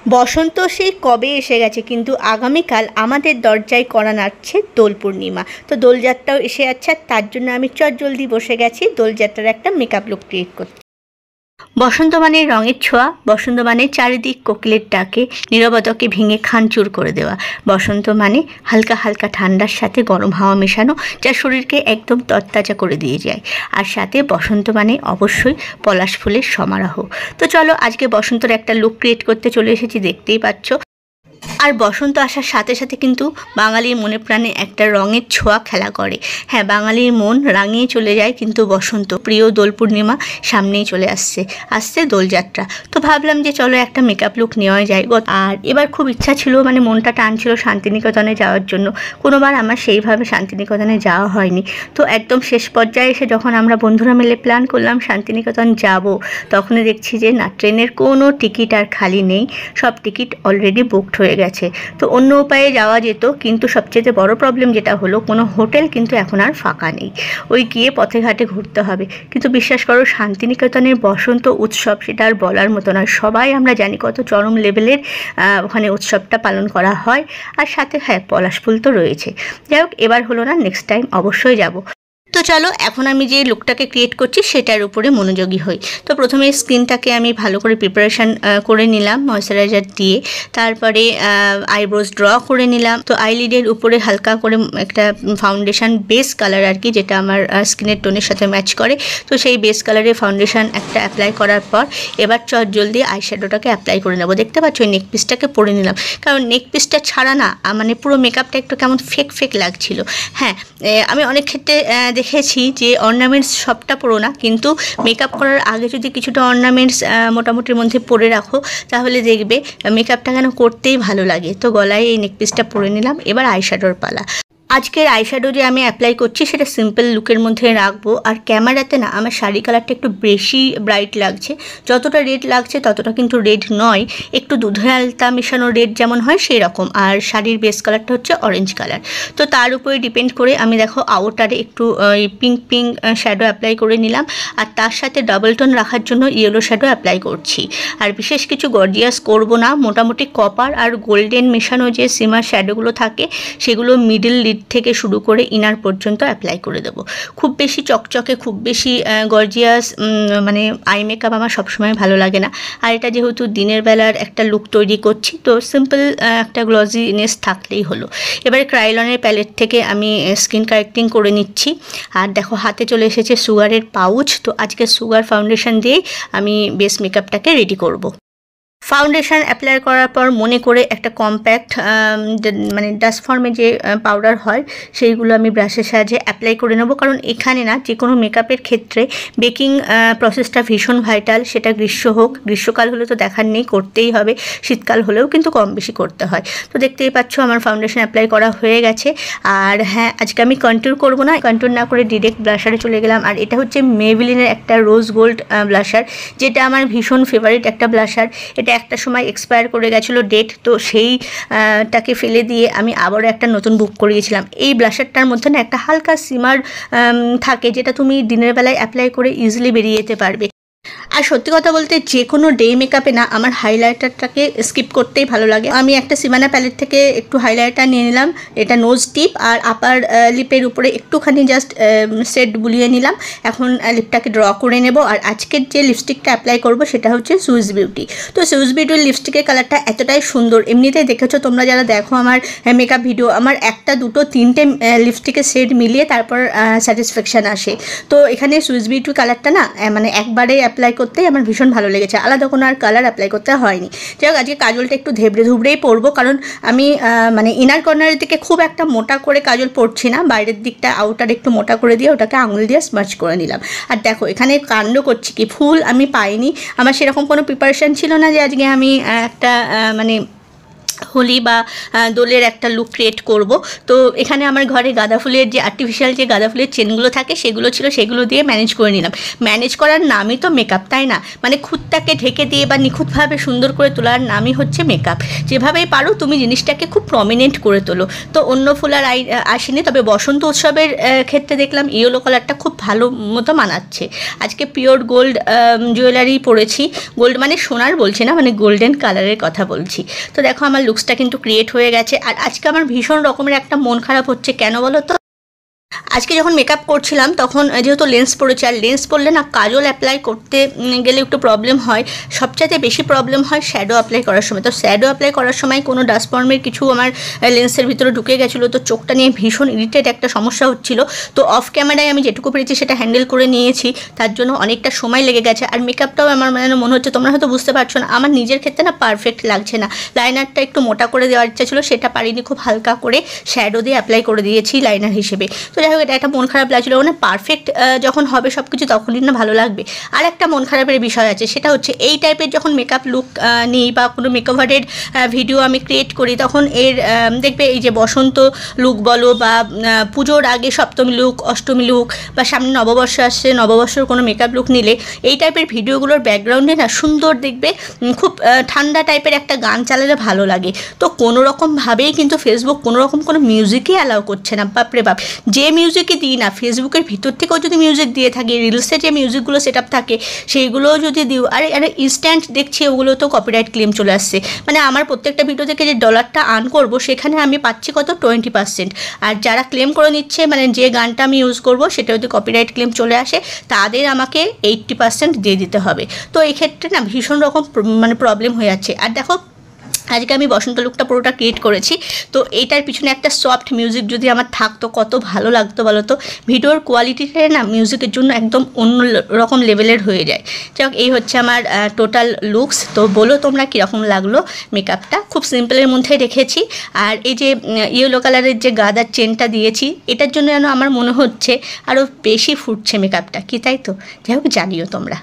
বসন্ত সেই কবে এসে গেছে, কিন্তু আগামীকাল আমাদের দরজায় কড়া নাড়ছে দোল পূর্ণিমা। তো দোলযাত্রাও এসে যাচ্ছে, আর তার জন্য আমি জলদি বসে গেছি দোলযাত্রার একটা মেকআপ লুক ক্রিয়েট করতে। বসন্ত মানে রঙের ছোঁয়া, বসন্ত মানে চারিদিক কোকিলের ডাকে নীরবতাকে ভেঙে খানচুর করে দেওয়া। বসন্ত মানে হালকা হালকা ঠান্ডার সাথে গরম হাওয়া মেশানো, যা শরীরকে একদম তরতাজা করে দিয়ে যায়। আর সাথে বসন্ত মানে অবশ্যই পলাশ ফুলের সমারোহ। তো চলো আজকে বসন্তর একটা লুক ক্রিয়েট করতে চলে এসেছি, দেখতেই পাচ্ছ। আর বসন্ত আসার সাথে সাথে কিন্তু বাঙালির মনে প্রাণে একটা রঙের ছোঁয়া খেলা করে। হ্যাঁ, বাঙালির মন রাঙিয়ে চলে যায় কিন্তু বসন্ত। প্রিয় দোল পূর্ণিমা সামনেই চলে আসছে দোলযাত্রা। তো ভাবলাম যে চলো একটা মেকআপ লুক নেওয়া যায়। আর এবার খুব ইচ্ছা ছিল, মানে মনটা টানছিল শান্তিনিকেতনে যাওয়ার জন্য। কোনোবার আমার সেইভাবে শান্তিনিকেতনে যাওয়া হয়নি। তো একদম শেষ পর্যায়ে এসে যখন আমরা বন্ধুরা মিলে প্ল্যান করলাম শান্তিনিকেতন যাব, তখনই দেখছি যে না, ট্রেনের কোনো টিকিট আর খালি নেই, সব টিকিট অলরেডি বুকড হয়ে গেছে। তো অন্য উপায়ে যাওয়া যেত, কিন্তু সবচেয়ে বড় প্রবলেম যেটা হলো, কোনো হোটেল কিন্তু এখন আর ফাঁকা নেই, ওই গিয়ে পথে ঘাটে ঘুরতে হবে। কিন্তু বিশ্বাস করো, শান্তিনিকেতনের বসন্ত উৎসব সেটা আর বলার মতো নয়। সবাই আমরা জানি কত চরম লেভেলের ওখানে উৎসবটা পালন করা হয়। আর সাথে হ্যাঁ, পলাশ ফুল তো রয়েছে। যাই হোক, এবার হলো না, নেক্সট টাইম অবশ্যই যাব। তো চলো এখন আমি যে লুকটাকে ক্রিয়েট করছি সেটার উপরে মনোযোগী হই। তো প্রথমে স্কিনটাকে আমি ভালো করে প্রিপারেশান করে নিলাম ময়শ্চারাইজার দিয়ে। তারপরে আইব্রোজ ড্র করে নিলাম। তো আইলিডের উপরে হালকা করে একটা ফাউন্ডেশন বেস কালার আর কি, যেটা আমার স্কিনের টোনের সাথে ম্যাচ করে। তো সেই বেস কালারের ফাউন্ডেশন একটা অ্যাপ্লাই করার পর এবার জলদি আইশ্যাডোটাকে অ্যাপ্লাই করে নেবো। দেখতে পাচ্ছ ওই নেক পিসটাকে পরে নিলাম, কারণ নেক পিসটা ছাড়া না মানে পুরো মেকআপটা একটু কেমন ফেক লাগছিল। হ্যাঁ, আমি অনেক ক্ষেত্রে দেখেছি যে অর্নামেন্টস সবটা পরো না, কিন্তু মেকআপ করার আগে যদি কিছুটা অর্নামেন্টস মোটামুটির মধ্যে পরে রাখো, তাহলে দেখবে মেকআপটা কেন করতেই ভালো লাগে। তো গলায় এই নেকপিসটা পরে নিলাম। এবার আইশ্যাডোর পালা। আজকের আইশ্যাডো যে আমি অ্যাপ্লাই করছি সেটা সিম্পল লুকের মধ্যে রাখবো। আর ক্যামেরাতে না আমার শাড়ি কালারটা একটু বেশি ব্রাইট লাগছে, যতটা রেড লাগছে ততটা কিন্তু রেড নয়, একটু দুধের আলতা মেশানো রেড যেমন হয় সেই রকম। আর শাড়ির বেস কালারটা হচ্ছে অরেঞ্জ কালার। তো তার উপরে ডিপেন্ড করে আমি দেখো আউটারে একটু পিঙ্ক শ্যাডো অ্যাপ্লাই করে নিলাম। আর তার সাথে ডাবল টোন রাখার জন্য ইয়েলো শ্যাডো অ্যাপ্লাই করছি। আর বিশেষ কিছু গর্জিয়াস করব না, মোটামুটি কপার আর গোল্ডেন মেশানো যে সিমার শ্যাডোগুলো থাকে সেগুলো মিডল লিড থেকে শুরু করে ইনার পর্যন্ত অ্যাপ্লাই করে দেবো। খুব বেশি চকচকে, খুব বেশি গর্জিয়াস মানে আই মেকআপ আমার সবসময় ভালো লাগে না। আর এটা যেহেতু দিনের বেলার একটা লুক তৈরি করছি, তো সিম্পল একটা গ্লজিনেস থাকলেই হলো। এবারে ক্রাইলনের প্যালেট থেকে আমি স্কিন কারেক্টিং করে নিচ্ছি। আর দেখো হাতে চলে এসেছে সুগারের পাউচ। তো আজকে সুগার ফাউন্ডেশন দিয়েই আমি বেস মেকআপটাকে রেডি করব। ফাউন্ডেশন অ্যাপ্লাই করার পর মনে করে একটা কম্প্যাক্ট মানে ডাস্ট ফর্মে যে পাউডার হয় সেইগুলো আমি ব্রাশের সাহায্যে অ্যাপ্লাই করে নেব। কারণ এখানে না, যে কোনো মেকআপের ক্ষেত্রে বেকিং প্রসেসটা ভীষণ ভাইটাল। সেটা গ্রীষ্ম হোক, গ্রীষ্মকাল হলে তো দেখার নেই, করতেই হবে। শীতকাল হলেও কিন্তু কম বেশি করতে হয়। তো দেখতেই পাচ্ছ আমার ফাউন্ডেশন অ্যাপ্লাই করা হয়ে গেছে। আর হ্যাঁ, আজকে আমি কন্ট্যুর করব না, কন্ট্যুর না করে ডিরেক্ট ব্লাশারে চলে গেলাম। আর এটা হচ্ছে মেবিলিনের একটা রোজ গোল্ড ব্লাশার, যেটা আমার ভীষণ ফেভারিট একটা ব্লাশার। এটা একটা সময় এক্সপায়ার করে গেছিলো ডেট, তো সেইটাকে ফেলে দিয়ে আমি আবারও একটা নতুন বুক করিয়েছিলাম। এই ব্লাশারটার মধ্যে না একটা হালকা সিমার থাকে, যেটা তুমি দিনের বেলায় অ্যাপ্লাই করে ইজিলি বেরিয়ে যেতে পারবে। আর সত্যি কথা বলতে যে কোনো ডে মেকআপে না আমার হাইলাইটারটাকে স্কিপ করতেই ভালো লাগে। আমি একটা সিমানা প্যালেট থেকে একটু হাইলাইটার নিয়ে নিলাম, এটা নোজ টিপ, আর আপার লিপের উপরে একটুখানি জাস্ট শেড বুলিয়ে নিলাম। এখন লিপটাকে ড্র করে নেব। আর আজকের যে লিপস্টিকটা অ্যাপ্লাই করব সেটা হচ্ছে সুইস বিউটি। তো সুইস বিউটির লিপস্টিকের কালারটা এতটাই সুন্দর, এমনিতেই দেখেছো তোমরা যারা দেখো আমার মেকআপ ভিডিও, আমার একটা দুটো তিনটে লিপস্টিকের শেড মিলিয়ে তারপর স্যাটিসফ্যাকশান আসে। তো এখানে সুইস বিউটির কালারটা না মানে একবারে অ্যাপ্লাই করতেই আমার ভীষণ ভালো লেগেছে, আলাদা কোনো আর কালার অ্যাপ্লাই করতে হয়নি। যাই হোক, আজকে কাজলটা একটু ধেবড়ে ধুবড়েই পরবো, কারণ আমি মানে ইনার কর্নারের দিকে খুব একটা মোটা করে কাজল পরছি না, বাইরের দিকটা আউটার একটু মোটা করে দিয়ে ওটাকে আঙুল দিয়ে স্মার্চ করে নিলাম। আর দেখো এখানে কাণ্ড করছি কি, ফুল আমি পাইনি, আমার সেরকম কোনো প্রিপারেশান ছিল না যে আজকে আমি একটা মানে হোলি বা দোলের একটা লুক ক্রিয়েট করব। তো এখানে আমার ঘরে গাঁদা ফুলের যে আর্টিফিশিয়াল যে গাঁদা ফুলের চেনগুলো থাকে সেগুলো ছিল, সেগুলো দিয়ে ম্যানেজ করে নিলাম। ম্যানেজ করার নামই তো মেকআপ, তাই না? মানে খুঁতটাকে ঢেকে দিয়ে বা নিখুঁতভাবে সুন্দর করে তোলার নামই হচ্ছে মেকআপ। যেভাবেই পারো তুমি জিনিসটাকে খুব প্রমিনেন্ট করে তোলো। তো অন্য ফুল আর আসেনি, তবে বসন্ত উৎসবের ক্ষেত্রে দেখলাম ইয়েলো কালারটা খুব ভালো মতো মানাচ্ছে। আজকে পিওর গোল্ড জুয়েলারি পরেছি, গোল্ড মানে সোনার বলছি না, মানে গোল্ডেন কালারের কথা বলছি। তো দেখো আমার লুকসটা কিন্তু ক্রিয়েট হয়ে গেছে। আর আজকে আমার ভীষণ রকমের একটা মন খারাপ হচ্ছে, কেন বলো তো? আজকে যখন মেকআপ করছিলাম তখন যেহেতু লেন্স পড়েছে, আর লেন্স পড়লে না কাজল অ্যাপ্লাই করতে গেলে একটু প্রবলেম হয়। সবচাইতে বেশি প্রবলেম হয় শ্যাডো অ্যাপ্লাই করার সময়। তো শ্যাডো অ্যাপ্লাই করার সময় কোনো ডাস্ট ফর্মের কিছু আমার লেন্সের ভিতরে ঢুকে গেছিলো, তো চোখটা নিয়ে ভীষণ ইরিটেট একটা সমস্যা হচ্ছিল। তো অফ ক্যামেরায় আমি যেটুকু পেরেছি সেটা হ্যান্ডেল করে নিয়েছি, তার জন্য অনেকটা সময় লেগে গেছে। আর মেকআপটাও আমার মানে মনে হচ্ছে, তোমরা হয়তো বুঝতে পারছো না, আমার নিজের ক্ষেত্রে না পারফেক্ট লাগছে না। লাইনারটা একটু মোটা করে দেওয়ার ইচ্ছা ছিল, সেটা পারিনি, খুব হালকা করে শ্যাডো দিয়ে অ্যাপ্লাই করে দিয়েছি লাইনার হিসেবে। তো যাই হোক, এটা একটা মন খারাপ লাগছিলো। মানে পারফেক্ট যখন হবে সব কিছু তখনই না ভালো লাগবে। আর একটা মন খারাপের বিষয় আছে, সেটা হচ্ছে এই টাইপের যখন মেকআপ লুক নিই বা কোনো মেকওভারের ভিডিও আমি ক্রিয়েট করি, তখন এর দেখবে এই যে বসন্ত লুক বলো বা পুজোর আগে সপ্তমী লুক, অষ্টমী লুক, বা সামনে নববর্ষ আসছে, নববর্ষের কোনো মেকআপ লুক নিলে এই টাইপের ভিডিওগুলোর ব্যাকগ্রাউন্ডে না সুন্দর দেখবে, খুব ঠান্ডা টাইপের একটা গান চালালে ভালো লাগে। তো কোনো রকমভাবেই কিন্তু ফেসবুক কোনো রকম কোনো মিউজিকই অ্যালাউ করছে না। বাপরে বাপ, যে মিউজিকই দিই না, ফেসবুকের ভিতর থেকেও যদি মিউজিক দিয়ে থাকে, রিলসে যে মিউজিকগুলো সেট আপ থাকে সেইগুলোও যদি দিও, আরে ইনস্ট্যান্ট দেখছি ওগুলো তো কপিরাইট ক্লেম চলে আসছে। মানে আমার প্রত্যেকটা ভিডিও থেকে যে ডলারটা আর্ন করবো সেখানে আমি পাচ্ছি কত 20%, আর যারা ক্লেম করে নিচ্ছে, মানে যে গানটা আমি ইউজ করবো সেটা যদি কপিরাইট ক্লেম চলে আসে তাদের আমাকে 80% দিয়ে দিতে হবে। তো এই ক্ষেত্রে না ভীষণ রকম মানে প্রবলেম হয়ে যাচ্ছে। আর দেখো আজকে আমি বসন্ত লুকটা পুরোটা ক্রিয়েট করেছি, তো এইটার পিছনে একটা সফট মিউজিক যদি আমার থাকতো কত ভালো লাগতো বলো তো। ভিডিওর কোয়ালিটিটা না মিউজিকের জন্য একদম অন্য রকম লেভেলের হয়ে যায়। যাই হোক, এই হচ্ছে আমার টোটাল লুকস। তো বলো তোমরা কীরকম লাগলো মেকআপটা? খুব সিম্পলের মধ্যে রেখেছি। আর এই যে ইয়েলো কালারের যে গাদার চেনটা দিয়েছি, এটার জন্য যেন আমার মনে হচ্ছে আরও বেশি ফুটছে মেকআপটা, কি তাই তো? যাই হোক, জানিও তোমরা।